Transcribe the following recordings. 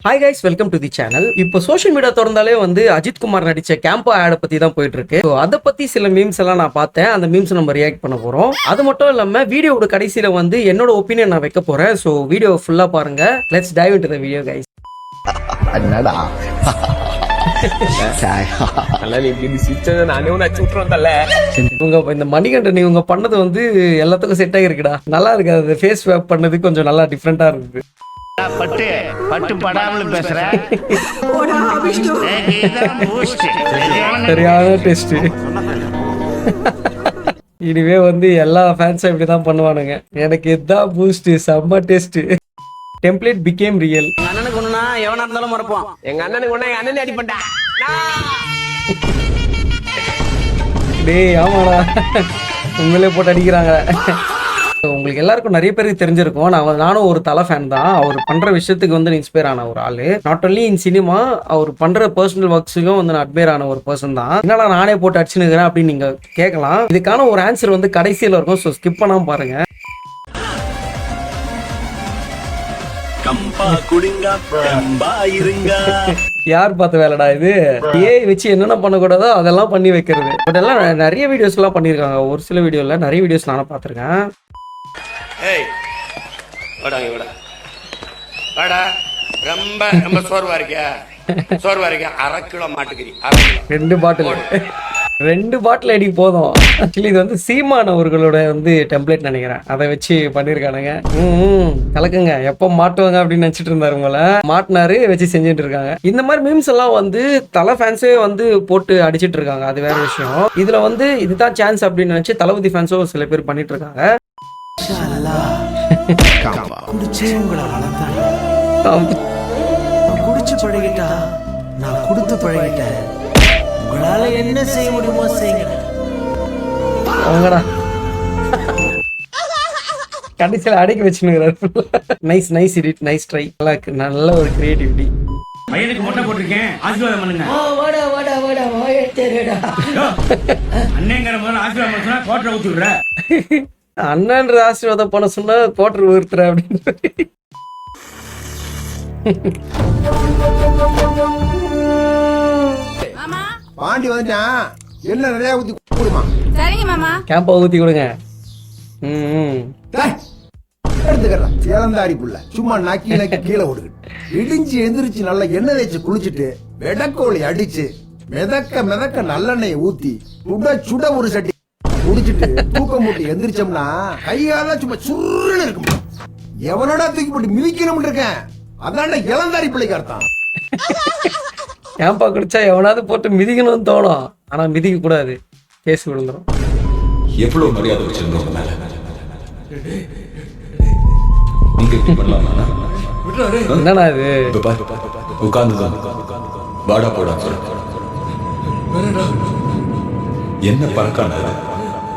Hi guys, welcome to the channel. இப்போ social media திறந்தாலே வந்து அஜித் குமார் நடிச்ச கேம்போ ஆட் பத்தி தான் போயிட்டு இருக்கு. அதை பத்தி சில மீம்ஸ் எல்லாம் நான் பார்த்தேன். அந்த மீம்ஸ் நம்ம ரியாக்ட் பண்ண போறோம். அது மட்டும் இல்லாம வீடியோவோட கடைசியில வந்து என்னோட ஒப்பீனியன் நான் வைக்க போறேன். ஸோ வீடியோ ஃபுல்லா பாருங்க. Let's dive into the video guys. என்னடா இவங்க இந்த மணிகண்டன் இவங்க பண்ணது வந்து எல்லாத்துக்கும் செட் ஆகிருக்குடா. நல்லா இருக்கு. அது ஃபேஸ் வேப் பண்ணது கொஞ்சம் நல்லா டிஃப்ரெண்டா இருக்குது. பட்டு பட்டு படாமல் பேசுறேன். சரியான டெஸ்ட். இனிமே வந்து எல்லா ஃபேன்ஸும் இப்படிதான் பண்ணுவானுங்க. எனக்கு இதுதான் பூஸ்ட். செம்ம டெஸ்ட். Template became real. அண்ணனுக்கு ஒண்ணுனா எவனா இருந்தாலும் மறப்போம். எங்க அண்ணனுக்கு ஒண்ணு எங்க அண்ணன் அடிப்பண்டா. டேய் ஆமாடா, உண்மையிலே போட்டு அடிக்கிறாங்க. உங்களுக்கு எல்லாருக்கும் நிறைய பேருக்கு தெரிஞ்சிருக்கும். நானும் ஒரு தலை ஃபேன் தான். அவர் பண்ற விஷயத்துக்கு வந்து இன்ஸ்பயர் ஆன ஒரு ஆளு. நாட் ஒன்லி இன் சினிமா, அவர் பண்ற பர்சனல் ஒர்க்ஸுக்கும் வந்து நான் அட்மையர் ஆன ஒரு பர்சன் தான். என்னடா நானே போட்டு அடிச்சுனுக்கிறேன் அப்படின்னு நீங்க கேட்கலாம். இதுக்கான ஒரு ஆன்சர் வந்து கடைசியில் இருக்கும். ஸோ ஸ்கிப் பண்ணாம பாருங்க. யார் பார்த்த வேலைடா இது? ஏஐ வச்சு என்னென்ன பண்ணக்கூடாதோ அதெல்லாம் பண்ணி வைக்கிறது. பட் எல்லாம் நிறைய வீடியோஸ் எல்லாம் பண்ணியிருக்காங்க. ஒரு சில வீடியோல நிறைய வீடியோஸ் நானும் பார்த்துருக்கேன். ஏய் வாடா வாடா, ரொம்ப ரொம்ப சோர்வா இருக்கியா? அரை கிலோ மாட்டுக்கறி, ரெண்டு பாட்டில் அடி போதும். ஆக்சுவலி இது வந்து சீமான் அவர்களோட வந்து டெம்ப்ளேட் நினைக்கிறேன். அதை வச்சு பண்ணிருக்கானுங்க. கலக்குங்க எப்போ மாட்டுவாங்க அப்படின்னு நினைச்சிட்டு இருந்தாரு. உங்களை மாட்டினாரு, வச்சு செஞ்சுட்டு இருக்காங்க. இந்த மாதிரி மீம்ஸ் எல்லாம் வந்து தலை ஃபேன்ஸே வந்து போட்டு அடிச்சிட்டு இருக்காங்க. அது வேற விஷயம். இதுல வந்து இதுதான் சான்ஸ் அப்படின்னு நினைச்சு தளபதி ஃபேன்ஸும் சில பேர் பண்ணிட்டு இருக்காங்க. குடிச்சு பழகிட்டா நான் கொடுத்து பழகிட்டேன். உங்களால என்ன செய்ய முடியுமோ செய்யுங்க. கடைசியில் அடைக்க வச்சுக்கிறாரு. Nice nice edit, nice try. நல்லா இருக்கு. நல்ல ஒரு கிரியேட்டிவிட்டி. பையனுக்கு மொட்டை போட்டிருக்கேன், ஆசீர்வாதம் பண்ணுங்க. வாடா வாடா வாடா வாயேடா. அண்ணேங்கற முதல்ல ஆசீர்வாதம் பண்ணா கோட்டரை ஊத்தி விடுற. அண்ணன்ற ஆசீர்வாதம் பண்ண சொன்னா கோட்டர் ஊத்துற அப்படின்னு. பாண்டி வந்துட்டான். என்ன நிறைய ஊத்தி கொடுமா. சரிங்க மாமா. கேம்பா ஊத்தி கொடுங்க. எடுத்துக்கிறேன். சேலந்தாரி புள்ள சும்மா நக்கி கீழே ஓடுகிட்டு இடிஞ்சு எந்திரிச்சு நல்லா எண்ணெய் தேய்ச்சி குளிச்சுட்டு வெடக்கோழி அடிச்சு மிதக்க நல்லெண்ணெயை ஊத்தி சுட ஒரு சட்டி குடிச்சிட்டு தூக்கம் போட்டு எந்திரிச்சோம்னா கையால சும்மா சுருன்னு இருக்கும். எவனோட தூக்கி போட்டு மிதிக்கணும் இருக்கேன். அதான்டா இளந்தாரி பிள்ளைக்கு அர்த்தம். கேம்பா குடிச்சா எவனாவது போட்டு மிதிக்கணும்னு தோணும். ஆனா மிதிக்க கூடாது, கேஸ் விழுந்துடும். எவ்வளவு மரியாதை வச்சிருந்தோம் மேல. நீங்க இப்படி பண்ணலாமா? என்னடா இது? உட்கார்ந்துதான் வாடா போடா என்ன பழக்கம்?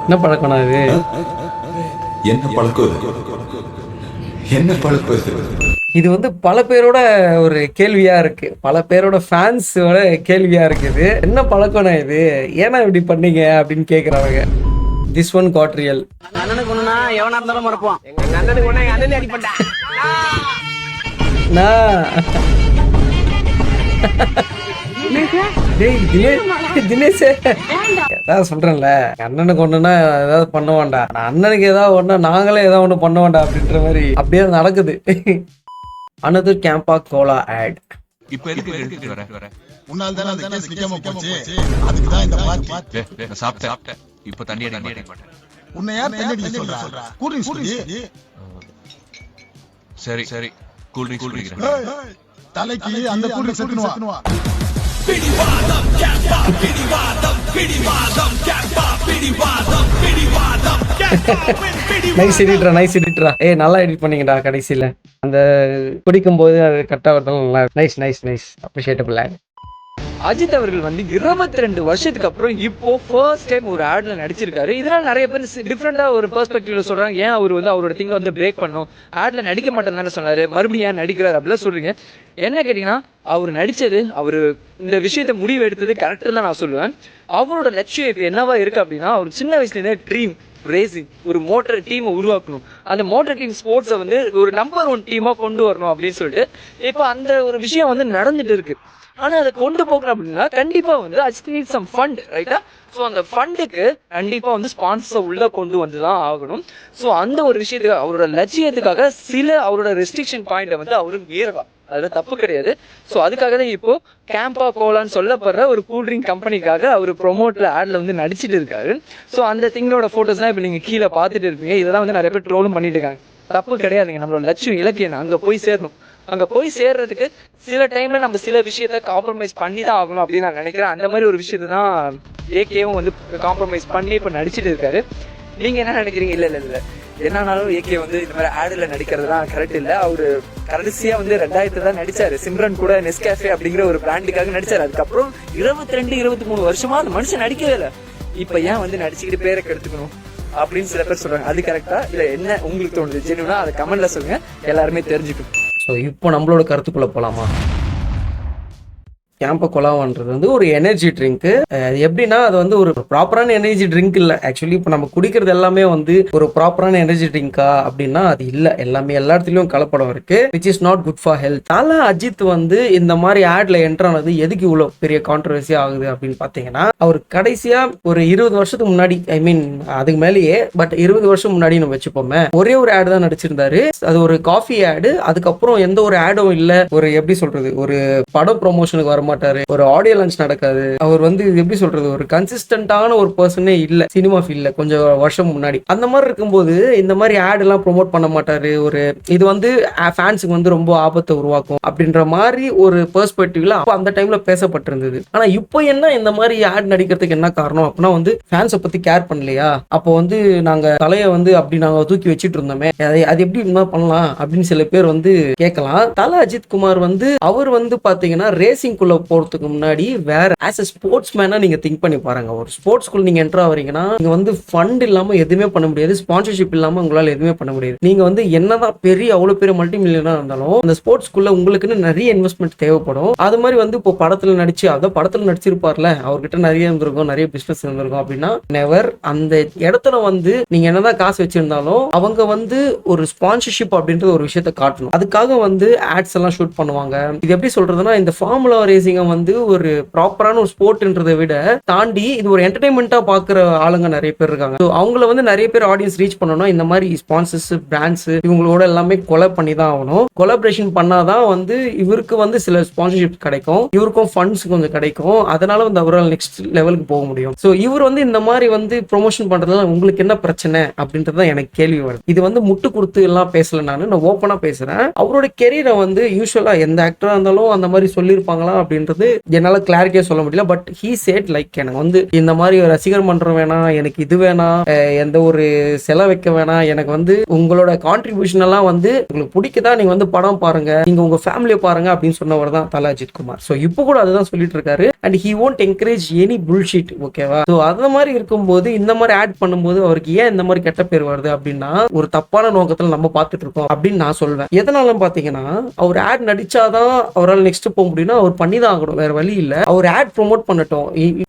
என்ன பழக்கம் இது? என்ன பழக்கம்? இது வந்து பல பேரோட ஒரு கேள்வியா இருக்கு. பல பேரோட ஃபேன்ஸோட கேள்வியா இருக்குது. என்ன பழக்கம் இது? ஏன்னா இப்படி பண்ணீங்க அப்படின்னு கேக்குறாங்க. This one got real. அண்ணனுக்கு ஒண்ணுனா எவனா இருந்தாலும் மறப்போம். எங்க அண்ணனுக்கு ஒண்ணு எங்க அண்ணன் அடிப்பண்டா. தினேஷ் ஏதாவது சொல்றேன்ல, அண்ணனுக்கு ஒண்ணுன்னா ஏதாவது பண்ண வேண்டாம், அண்ணனுக்கு ஏதாவது ஒண்ணு நாங்களே ஏதாவது ஒண்ணு பண்ண வேண்டாம் அப்படின்ற மாதிரி அப்படியே நடக்குது. Another Campa Cola ad. இப்போ எதுக்கு எடுத்துட்டு வர? உன்னால தான அந்த கேஸ் நிக்காம போச்சு. அதுக்கு தான் இந்த பாத்து. நான் சாப்பிட்டேன். இப்போ தண்ணி அடிக்க மாட்டேன். உன்னை யார் தண்ணி அடிக்க சொல்றா? கூல் ட்ரிங்க்ஸ் குடி. சரி கூல் ட்ரிங்க்ஸ் குடிக்கிறேன். தலைக்கு அந்த கூல் ட்ரிங்க்ஸ் எடுத்துட்டு வா. பிடிவாதம் கேம்பா, பிடிவாதம் கேம்பா, பிடிவாதம் நைஸ் எடிட்டரா. ஏய் நல்லா எடிட் பண்ணீங்கடா. கடைசியில அந்த குடிக்கும் போது அது கரெக்டா வரதும் நல்லா. Nice appreciable. அஜித் அவர்கள் வந்து 22 வருஷத்துக்கு அப்புறம் இப்போ ஃபர்ஸ்ட் டைம் ஒரு ஆட்ல நடிச்சிருக்காரு. இதனால நிறைய பேர் டிஃப்ரெண்டா ஒரு பெர்ஸ்பெக்டிவ்ல சொல்றாங்க, ஏன் அவர் வந்து அவரோட திங்க வந்து பிரேக் பண்ணணும், ஆட்ல நடிக்க மாட்டேன்னு சொன்னாரு, மறுபடியும் ஏன் நடிக்கிறாரு அப்படிலாம் சொல்றீங்க. என்ன கேட்டீங்கன்னா, அவர் நடிச்சது, அவர் இந்த விஷயத்தை முடிவு எடுத்தது கரெக்டு தான் நான் சொல்லுவேன். அவரோட லட்சியம் இப்போ என்னவா இருக்கு அப்படின்னா, அவர் சின்ன வயசுலேருந்தே ட்ரீம் ரேசிங், ஒரு மோட்டர் டீமை உருவாக்கணும், அந்த மோட்டர் கிங் ஸ்போர்ட்ஸை வந்து ஒரு நம்பர் 1 டீமாக கொண்டு வரணும் அப்படின்னு சொல்லிட்டு இப்போ அந்த ஒரு விஷயம் வந்து நடந்துட்டு இருக்கு. ஆனால் அதை கொண்டு போகணும் அப்படின்னா கண்டிப்பாக வந்து அஜித் நீட் சம் ஃபண்ட், ரைட்டா? ஸோ அந்த ஃபண்டுக்கு கண்டிப்பாக வந்து ஸ்பான்சர் உள்ளே கொண்டு வந்து தான் ஆகணும். ஸோ அந்த ஒரு விஷயத்துக்கு அவரோட லட்சியத்துக்காக சில அவரோட ரெஸ்ட்ரிக்ஷன் பாயிண்ட்டை வந்து அவரு மீறலாம், அதில் தப்பு கிடையாது. ஸோ அதுக்காக தான் இப்போ கேம்பா கோலான்னு சொல்லப்படுற ஒரு கூல்ட்ரிங்க் கம்பெனிக்காக அவர் ப்ரொமோட்டில் ஆடில் வந்து நடிச்சிட்டு இருக்காரு. ஸோ அந்த திங்களோட ஃபோட்டோஸ்லாம் இப்போ நீங்கள் கீழே பார்த்துட்டு இருப்பீங்க. இதெல்லாம் வந்து நிறைய பேர் ட்ரோலும் பண்ணிட்டு இருக்காங்க. தப்பு கிடையாதுங்க, நம்மளோட லட்சியம் இலக்கியம் அங்கே போய் சேரணும். அங்கே போய் சேர்றதுக்கு சில டைமில் நம்ம சில விஷயத்த காம்ப்ரமைஸ் பண்ணி தான் ஆகணும் அப்படின்னு நான் நினைக்கிறேன். அந்த மாதிரி ஒரு விஷயத்தை தான் ஏகேவும் வந்து காம்ப்ரமைஸ் பண்ணி இப்போ நடிச்சிட்டு இருக்காரு. நீங்கள் என்ன நினைக்கிறீங்க? இல்லை என்னன்னாலும் ஏகே வந்து இந்த மாதிரி ஆடில் நடிக்கிறது தான் கரெக்ட் இல்லை. அவர் கடைசியாக வந்து 2000 தான் நடிச்சார். சிம்ரன் கூட நெஸ்கேஃபே அப்படிங்கிற ஒரு பிராண்டுக்காக நடிச்சார். அதுக்கப்புறம் 22-23 வருஷமா அந்த மனுஷன் நடிக்கவே இல்லை. இப்போ ஏன் வந்து நடிச்சுக்கிட்டு பேரை கெடுத்துக்கணும் அப்படின்னு சில பேர் சொல்றாங்க. அது கரெக்டா இல்லை என்ன உங்களுக்கு தோணுது? ஜென்யூனா அதை கமெண்ட்ல சொல்லுங்க, எல்லாருமே தெரிஞ்சுக்கணும். ஸோ இப்போ நம்மளோட கருத்துக்குள்ளே போகலாமா? கேம்பா கொலாவான்றது வந்து ஒரு எனர்ஜி ட்ரிங்க்கு. எப்படின்னா அது வந்து ஒரு ப்ராப்பரான எனர்ஜி ட்ரிங்க் இல்லை. ஆக்சுவலி இப்போ நம்ம குடிக்கிறது எல்லாமே வந்து ஒரு ப்ராப்பரான எனர்ஜி ட்ரிங்கா அப்படின்னா அது இல்லை. எல்லாமே எல்லா இடத்துலையும் கலப்படம் இருக்கு, which is not good for health. Thala Ajith வந்து இந்த மாதிரி ஆட்ல என்டர் ஆனது எதுக்கு இவ்வளோ பெரிய கான்ட்ரவர்சி ஆகுது அப்படின்னு பார்த்தீங்கன்னா, அவர் கடைசியா ஒரு 20 வருஷத்துக்கு முன்னாடி, ஐ மீன் அதுக்கு மேலேயே, பட் 20 வருஷம் முன்னாடி நம்ம வச்சுப்போமே, ஒரே ஒரு ஆடு தான் நடிச்சிருந்தாரு. அது ஒரு காஃபி ஆடு. அதுக்கப்புறம் எந்த ஒரு ஆடும் இல்லை. ஒரு எப்படி சொல்றது, ஒரு படம் ப்ரொமோஷனுக்கு வர மாட்டாரு, ஒரு ஆடியோ லான்ச் நடக்காது. அவர் வந்து எப்படி சொல்றது, ஒரு கன்சிஸ்டன்டான ஒரு பர்சனே இல்ல சினிமா ஃபீல்ட்ல கொஞ்சம் வருஷம் முன்னாடி. அந்த மாதிரி இருக்கும்போது இந்த மாதிரி ஆட் எல்லாம் ப்ரோமோட் பண்ண மாட்டாரு. ஒரு இது வந்து ஃபேன்ஸுக்கு வந்து ரொம்ப ஆபத்தை உருவாக்கும் அப்படின்ற மாதிரி ஒரு பெர்ஸ்பெக்டிவ்ல அந்த டைம்ல பேசப்பட்டிருந்தது. ஆனா இப்போ என்ன, இந்த மாதிரி ஆட் நடிக்கிறதுக்கு என்ன காரணம் அப்படின்னா வந்து ஃபேன்ஸை பத்தி கேர் பண்ணலையா? அப்போ வந்து நாங்க தலையை வந்து அப்படி நாங்க தூக்கி வச்சிட்டு இருந்தோமே, அது எப்படி பண்ணலாம் அப்படின்னு சில பேர் வந்து கேட்கலாம். தல அஜித் குமார் வந்து அவர் வந்து பாத்தீங்கன்னா ரேசிங் குள்ள போறதுக்கு முன்னாடி வேற ஆஸ் எ ஸ்போர்ட்ஸ் மேனா நீங்க திங்க் பண்ணி பாருங்க. ஒரு ஸ்போர்ட்ஸ் ஸ்கூல் நீங்க என்டர் ஆவறீங்கன்னா நீங்க வந்து ஃபண்ட் இல்லாம எதுவுமே பண்ண முடியாது, ஸ்பான்சர்ஷிப் இல்லாம உங்களால எதுவுமே பண்ண முடியாது. நீங்க வந்து என்னதான் அவ்வளவு பெரிய மல்டி மில்லியனா இருந்தாலும் அந்த ஸ்போர்ட்ஸ் ஸ்கூல்ல உங்களுக்குன்னு நிறைய இன்வெஸ்ட்மெண்ட் தேவைப்படும். அது மாதிரி வந்து இப்போ படத்துல நடிச்சிருப்பார்ல, அவர்கிட்ட நிறைய இருந்திருக்கும், நிறைய பிசினஸ் இருந்திருக்கும் அப்படின்னா நெவர். அந்த இடத்துல வந்து நீங்க என்னதான் காசு வச்சிருந்தாலும் அவங்க வந்து ஒரு ஸ்பான்சர்ஷிப் அப்படின்ற ஒரு விஷயத்த காட்டணும். அதுக்காக வந்து ஆட்ஸ் எல்லாம் ஷூட் பண்ணுவாங்க. இது எப்படி சொல்றதுன்னா, இந்த ஃபார்முலா ரேசிங் வந்து ஒரு ப்ராப்பரான ஒரு ஸ்போர்ட்ன்றதை விட தாண்டி இது ஒரு என்டர்டைன்மெண்டா பாக்குற ஆளுங்க நிறைய பேர் இருக்காங்க. அவங்கள வந்து நிறைய பேர் ஆடியன்ஸ் ரீச் பண்ணணும். இந்த மாதிரி ஸ்பான்சர்ஸ், பிராண்ட்ஸ் இவங்களோட எல்லாமே கொலாப் பண்ணி தான் ஆகணும். கொலாபரேஷன் பண்ணாதான் வந்து இவருக்கு வந்து சில ஸ்பான்சர்ஷிப் கிடைக்கும், இவருக்கும் ஃபண்ட்ஸ் கொஞ்சம் கிடைக்கும். அதனால வந்து அவரால் நெக்ஸ்ட் லெவலுக்கு போக முடியும். ஸோ இவர் வந்து இந்த மாதிரி வந்து ப்ரொமோஷன் பண்றதுல உங்களுக்கு என்ன பிரச்சனை அப்படின்றத எனக்கு கேள்வி வருது. இது வந்து முட்டு கொடுத்து எல்லாம் பேசல, நான் ஓப்பனா பேசுறேன். அவரோட கெரியரை வந்து யூஸ்வலா எந்த ஆக்டரா இருந்தாலும் அந்த மாதிரி சொல்லியிருப்பாங்களா அப்படின்றது என்னால கிளாரிட்டியா சொல்ல முடியல. பட் ஹீ சேட் லைக் எனக்கு வந்து இந்த மாதிரி ரசிகர் மன்றம் வேணாம், எனக்கு இது வேணாம், எந்த ஒரு செலவு வைக்க வேணாம், எனக்கு வந்து உங்களோட கான்ட்ரிபியூஷன் எல்லாம் வந்து உங்களுக்கு பிடிக்குதா நீங்க வந்து படம் பாருங்க, நீங்க உங்க ஃபேமிலியை பாருங்க அப்படின்னு சொன்னவர் தான் தல அஜித் குமார். ஸோ இப்போ கூட அதுதான் சொல்லிட்டு இருக்காரு. And he won't encourage any bullshit. ஓகேவா? ஸோ அந்த மாதிரி இருக்கும்போது இந்த மாதிரி ஆட் பண்ணும்போது அவருக்கு ஏன் இந்த மாதிரி கெட்ட பேர் வருது அப்படின்னா ஒரு தப்பான நோக்கத்தில் நம்ம பார்த்துட்டு இருக்கோம் அப்படின்னு நான் சொல்வேன். எதனால பாத்தீங்கன்னா, அவர் ஆட் நடிச்சாதான் அவரால் நெக்ஸ்ட் போக முடியும்னா அவர் பண்ணி தான் ஆகணும், வேற வழி இல்ல. அவர் ஆட் ப்ரோமோட் பண்ணட்டும்.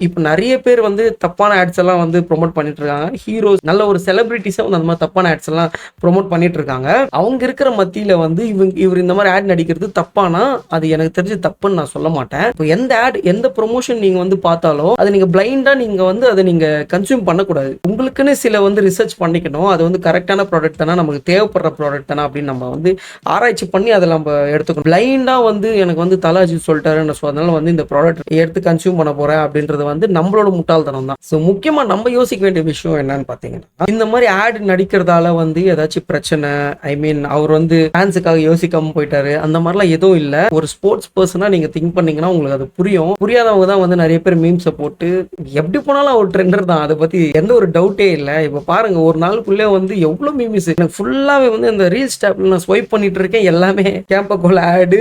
இப்ப நிறைய பேர் வந்து தப்பான ஆட்ஸ் எல்லாம் வந்து ப்ரோமோட் பண்ணிட்டு இருக்காங்க. ஹீரோஸ், நல்ல ஒரு செலிபிரிட்டிஸா வந்து அந்த மாதிரி தப்பான ஆட்ஸ் எல்லாம் ப்ரோமோட் பண்ணிட்டு இருக்காங்க. அவங்க இருக்கிற மத்தியில வந்து இவர் இந்த மாதிரி ஆட் நடிக்கிறது தப்பானா அது எனக்கு தெரிஞ்சு தப்புன்னு நான் சொல்ல மாட்டேன். இப்போ எந்த ஆட், எந்த ப்ரொமோஷன் நீங்க வந்து பார்த்தாலும் அதை நீங்க பிளைண்டா நீங்க வந்து அதை நீங்க கன்சியூம் பண்ணக்கூடாது. உங்களுக்குன்னு சில வந்து ரிசர்ச் பண்ணிக்கணும். அது வந்து கரெக்டான ப்ராடக்ட் தானே, நமக்கு தேவைப்படுற ப்ராடக்ட் தானே அப்படின்னு நம்ம வந்து ஆராய்ச்சி பண்ணி அதை நம்ம எடுத்துக்கணும். பிளைண்டா வந்து எனக்கு வந்து தல அஜித் சொல்லிட்டாருன்னு அதனால வந்து இந்த ப்ராடக்ட் எடுத்து கன்சியூம் பண்ண போறேன் அப்படின்றது வந்து நம்மளோட முட்டாள்தனம் தான். ஸோ முக்கியமா நம்ம யோசிக்க வேண்டிய விஷயம் என்னன்னு பாத்தீங்கன்னா, இந்த மாதிரி ஆட் நடிக்கிறதால வந்து ஏதாச்சும் பிரச்சனை, ஐ மீன் அவர் வந்து ஃபேன்ஸுக்காக யோசிக்காம போயிட்டாரு அந்த மாதிரிலாம் எதுவும் இல்ல. ஒரு ஸ்போர்ட்ஸ் பர்சனா நீங்க திங்க் பண்ணீங்கன்னா உங்களுக்கு அது புரியும். புரியாதவங்க தான் வந்து நிறைய பேர் மீம்ஸை போட்டு எப்படி போனாலும் ஒரு ட்ரெண்டர் தான், அதை பத்தி எந்த ஒரு டவுட்டே இல்லை. இப்ப பாருங்க, ஒரு நாளுக்குள்ளே வந்து எவ்வளவு மீம்ஸ் எனக்கு ஃபுல்லாவே வந்து இந்த ரீல்ஸ் டேப்ல நான் ஸ்வைப் பண்ணிட்டு இருக்கேன், எல்லாமே கேம்பா கோல் ஆடு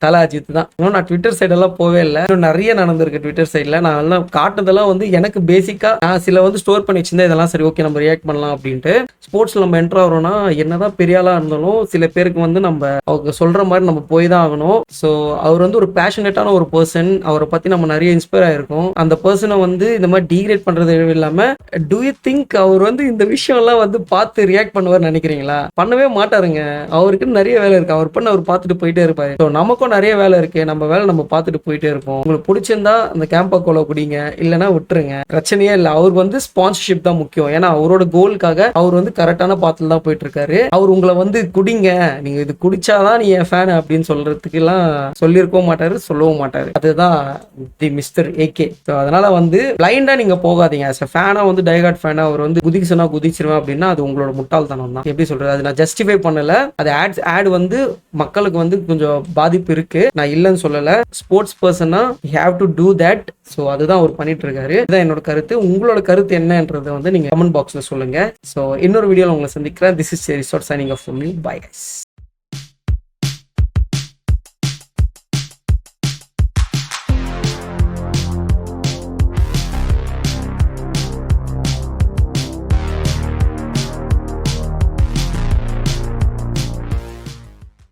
தல அஜித் தான். நான் ட்விட்டர் சைடு மாதிரிலாம் போவே இல்லை. இன்னும் நிறைய நடந்திருக்கு ட்விட்டர் சைடில். நான் எல்லாம் காட்டுறதெல்லாம் வந்து எனக்கு பேசிக்காக நான் சில வந்து ஸ்டோர் பண்ணி வச்சிருந்தேன். இதெல்லாம் சரி ஓகே நம்ம ரியாக்ட் பண்ணலாம் அப்படின்ட்டு. ஸ்போர்ட்ஸில் நம்ம என்ட்ரு ஆகிறோம்னா என்னதான் பெரிய ஆளாக இருந்தாலும் சில பேருக்கு வந்து நம்ம அவங்க சொல்கிற மாதிரி நம்ம போய் தான் ஆகணும். ஸோ அவர் வந்து ஒரு பேஷனேட்டான ஒரு பர்சன். அவரை பற்றி நம்ம நிறைய இன்ஸ்பயர் ஆயிருக்கும். அந்த பர்சனை வந்து இந்த மாதிரி டீக்ரேட் பண்ணுறது இல்லாமல் டூ யூ திங்க் அவர் வந்து இந்த விஷயம்லாம் வந்து பார்த்து ரியாக்ட் பண்ணுவார் நினைக்கிறீங்களா? பண்ணவே மாட்டாருங்க. அவருக்கு நிறைய வேலை இருக்கு. அவர் பண்ண அவர் பார்த்துட்டு போயிட்டே இருப்பாரு. ஸோ நமக்கும் நிறைய வேலை இருக்கு. நம்ம வேலை நம்ம பார்த்துட்டு போயிட்டே இருப்போம். உங்களுக்கு பிடிச்சிருந்தா அந்த கேம்பா கோலா குடிங்க, இல்லைன்னா விட்டுருங்க, பிரச்சனையே இல்லை. அவருக்கு வந்து ஸ்பான்சர்ஷிப் தான் முக்கியம். ஏன்னா அவரோட கோலுக்காக அவர் வந்து கரெக்டான பாத்துல தான் போயிட்டு இருக்காரு. அவர் உங்களை வந்து குடிங்க, நீங்க இது குடிச்சாதான் நீ என் ஃபேன் அப்படின்னு சொல்றதுக்கு எல்லாம் சொல்லியிருக்கவும் மாட்டாரு, சொல்லவும் மாட்டாரு. அதுதான் தி மிஸ்டர் ஏகே. ஸோ அதனால வந்து பிளைண்டா நீங்க போகாதீங்க. ஆஸ் அ ஃபேனா வந்து டைகார்ட் ஃபேனா அவர் வந்து குதிச்சுனா குதிச்சிருவேன் அப்படின்னா அது உங்களோட முட்டாள்தனம் தான். எப்படி சொல்றது, அது நான் ஜஸ்டிஃபை பண்ணல. அது ஆட் வந்து மக்களுக்கு வந்து கொஞ்சம் பாதிப்பு இருக்கு, நான் இல்லைன்னு சொல்லல. Sports persona you have to do that. So அதுதான் அவர் பண்ணிட்டு இருக்காரு. இதுதான் என்னோட கருத்து. உங்களோட கருத்து என்னன்றதை வந்து நீங்க கமெண்ட் பாக்ஸ்ல சொல்லுங்க. ஸோ இன்னொரு வீடியோல உங்களை சந்திக்கிறேன். This is resort signing off from you. Bye guys.